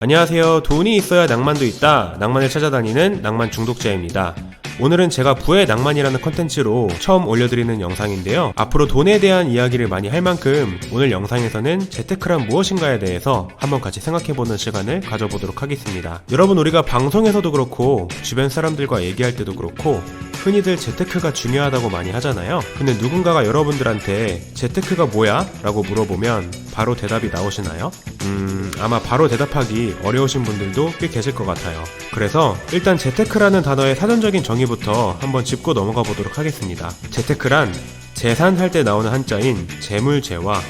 안녕하세요. 돈이 있어야 낭만도 있다. 낭만을 찾아다니는 낭만 중독자입니다. 오늘은 제가 부의 낭만이라는 컨텐츠로 처음 올려드리는 영상인데요. 앞으로 돈에 대한 이야기를 많이 할 만큼 오늘 영상에서는 재테크란 무엇인가에 대해서 한번 같이 생각해보는 시간을 가져보도록 하겠습니다. 여러분, 우리가 방송에서도 그렇고 주변 사람들과 얘기할 때도 그렇고 흔히들 재테크가 중요하다고 많이 하잖아요. 근데 누군가가 여러분들한테 재테크가 뭐야? 라고 물어보면 바로 대답이 나오시나요? 아마 바로 대답하기 어려우신 분들도 꽤 계실 것 같아요. 그래서 일단 재테크라는 단어의 사전적인 정의부터 한번 짚고 넘어가 보도록 하겠습니다. 재테크란 재산할 때 나오는 한자인 재물재와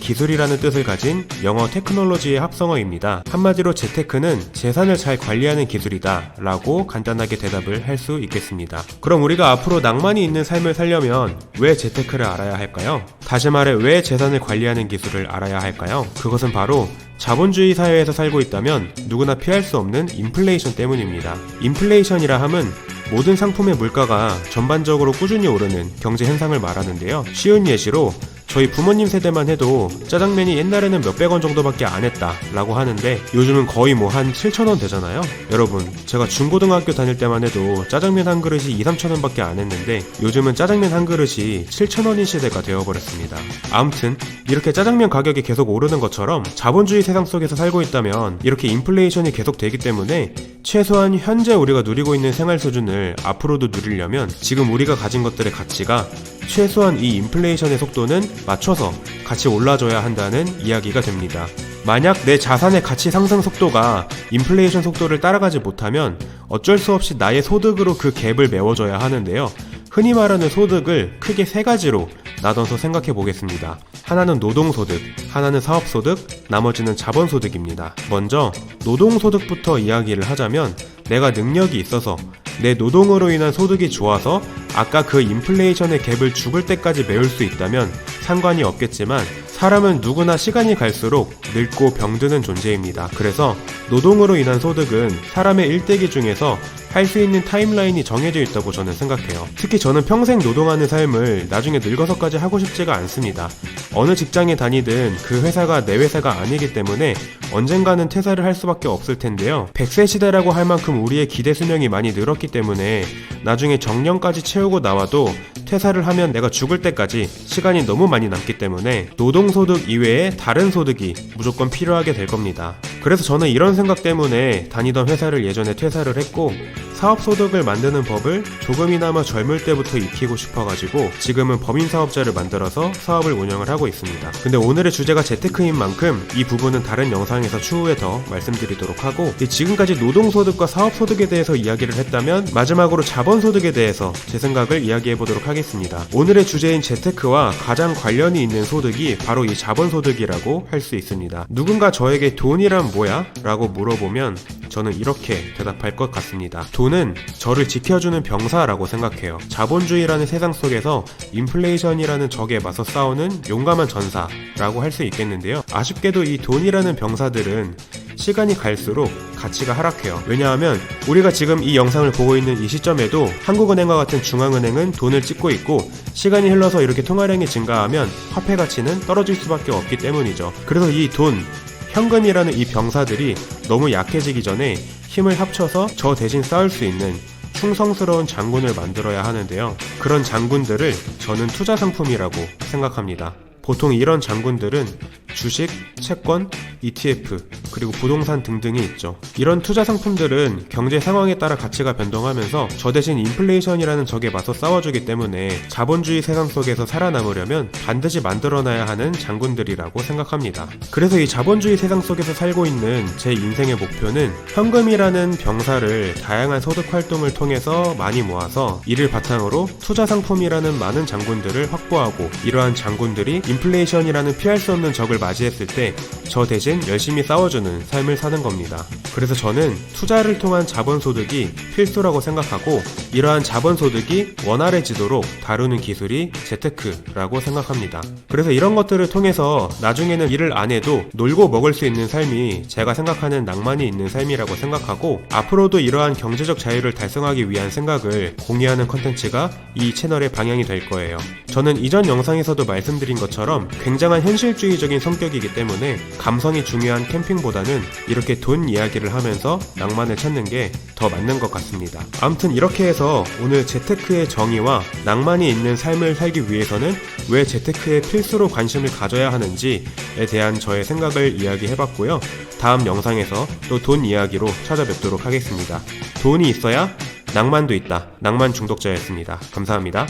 기술이라는 뜻을 가진 영어 테크놀로지의 합성어입니다. 한마디로 재테크는 재산을 잘 관리하는 기술이다 라고 간단하게 대답을 할 수 있겠습니다. 그럼 우리가 앞으로 낭만이 있는 삶을 살려면 왜 재테크를 알아야 할까요? 다시 말해, 왜 재산을 관리하는 기술을 알아야 할까요? 그것은 바로 자본주의 사회에서 살고 있다면 누구나 피할 수 없는 인플레이션 때문입니다. 인플레이션이라 함은 모든 상품의 물가가 전반적으로 꾸준히 오르는 경제 현상을 말하는데요. 쉬운 예시로 저희 부모님 세대만 해도 짜장면이 옛날에는 몇백 원 정도밖에 안 했다 라고 하는데 요즘은 거의 한 7,000원 되잖아요. 여러분, 제가 중고등학교 다닐 때만 해도 짜장면 한 그릇이 2-3,000원 밖에 안 했는데 요즘은 짜장면 한 그릇이 7,000원인 시대가 되어버렸습니다. 아무튼 이렇게 짜장면 가격이 계속 오르는 것처럼 자본주의 세상 속에서 살고 있다면 이렇게 인플레이션이 계속 되기 때문에 최소한 현재 우리가 누리고 있는 생활 수준을 앞으로도 누리려면 지금 우리가 가진 것들의 가치가 최소한 이 인플레이션의 속도는 맞춰서 같이 올라줘야 한다는 이야기가 됩니다. 만약 내 자산의 가치 상승 속도가 인플레이션 속도를 따라가지 못하면 어쩔 수 없이 나의 소득으로 그 갭을 메워줘야 하는데요. 흔히 말하는 소득을 크게 세 가지로 나눠서 생각해 보겠습니다. 하나는 노동소득, 하나는 사업소득, 나머지는 자본소득입니다. 먼저 노동소득부터 이야기를 하자면 내가 능력이 있어서 내 노동으로 인한 소득이 좋아서 아까 그 인플레이션의 갭을 죽을 때까지 메울 수 있다면 상관이 없겠지만 사람은 누구나 시간이 갈수록 늙고 병드는 존재입니다. 그래서 노동으로 인한 소득은 사람의 일대기 중에서 할 수 있는 타임라인이 정해져 있다고 저는 생각해요. 특히 저는 평생 노동하는 삶을 나중에 늙어서까지 하고 싶지가 않습니다. 어느 직장에 다니든 그 회사가 내 회사가 아니기 때문에 언젠가는 퇴사를 할 수밖에 없을 텐데요. 100세 시대라고 할 만큼 우리의 기대 수명이 많이 늘었기 때문에 나중에 정년까지 채우고 나와도 퇴사를 하면 내가 죽을 때까지 시간이 너무 많이 남기 때문에 노동소득 이외에 다른 소득이 무조건 필요하게 될 겁니다. 그래서 저는 이런 생각 때문에 다니던 회사를 예전에 퇴사를 했고 사업소득을 만드는 법을 조금이나마 젊을 때부터 익히고 싶어가지고 지금은 법인사업자를 만들어서 사업을 운영을 하고 있습니다. 근데 오늘의 주제가 재테크인 만큼 이 부분은 다른 영상에서 추후에 더 말씀드리도록 하고, 지금까지 노동소득과 사업소득에 대해서 이야기를 했다면 마지막으로 자본소득에 대해서 제 생각을 이야기해보도록 하겠습니다. 오늘의 주제인 재테크와 가장 관련이 있는 소득이 바로 이 자본소득이라고 할 수 있습니다. 누군가 저에게 돈이란 뭐야? 라고 물어보면 저는 이렇게 대답할 것 같습니다. 돈은 저를 지켜주는 병사라고 생각해요. 자본주의라는 세상 속에서 인플레이션이라는 적에 맞서 싸우는 용감한 전사라고 할 수 있겠는데요. 아쉽게도 이 돈이라는 병사들은 시간이 갈수록 가치가 하락해요. 왜냐하면 우리가 지금 이 영상을 보고 있는 이 시점에도 한국은행과 같은 중앙은행은 돈을 찍고 있고 시간이 흘러서 이렇게 통화량이 증가하면 화폐 가치는 떨어질 수밖에 없기 때문이죠. 그래서 이 돈, 현금이라는 이 병사들이 너무 약해지기 전에 힘을 합쳐서 저 대신 싸울 수 있는 충성스러운 장군을 만들어야 하는데요. 그런 장군들을 저는 투자 상품이라고 생각합니다. 보통 이런 장군들은 주식, 채권, ETF, 그리고 부동산 등등이 있죠. 이런 투자 상품들은 경제 상황에 따라 가치가 변동하면서 저 대신 인플레이션이라는 적에 맞서 싸워주기 때문에 자본주의 세상 속에서 살아남으려면 반드시 만들어놔야 하는 장군들이라고 생각합니다. 그래서 이 자본주의 세상 속에서 살고 있는 제 인생의 목표는 현금이라는 병사를 다양한 소득 활동을 통해서 많이 모아서 이를 바탕으로 투자 상품이라는 많은 장군들을 확보하고 이러한 장군들이 인플레이션이라는 피할 수 없는 적을 맞이했을 때 저 대신 열심히 싸워주는 삶을 사는 겁니다. 그래서 저는 투자를 통한 자본소득이 필수라고 생각하고 이러한 자본소득이 원활해지도록 다루는 기술이 재테크라고 생각합니다. 그래서 이런 것들을 통해서 나중에는 일을 안 해도 놀고 먹을 수 있는 삶이 제가 생각하는 낭만이 있는 삶이라고 생각하고 앞으로도 이러한 경제적 자유를 달성하기 위한 생각을 공유하는 컨텐츠가 이 채널의 방향이 될 거예요. 저는 이전 영상에서도 말씀드린 것처럼 굉장한 현실주의적인 성격이기 때문에 감성이 중요한 캠핑보다는 이렇게 돈 이야기를 하면서 낭만을 찾는 게 더 맞는 것 같습니다. 아무튼 이렇게 해서 오늘 재테크의 정의와 낭만이 있는 삶을 살기 위해서는 왜 재테크에 필수로 관심을 가져야 하는지에 대한 저의 생각을 이야기해봤고요. 다음 영상에서 또 돈 이야기로 찾아뵙도록 하겠습니다. 돈이 있어야 낭만도 있다. 낭만 중독자였습니다. 감사합니다.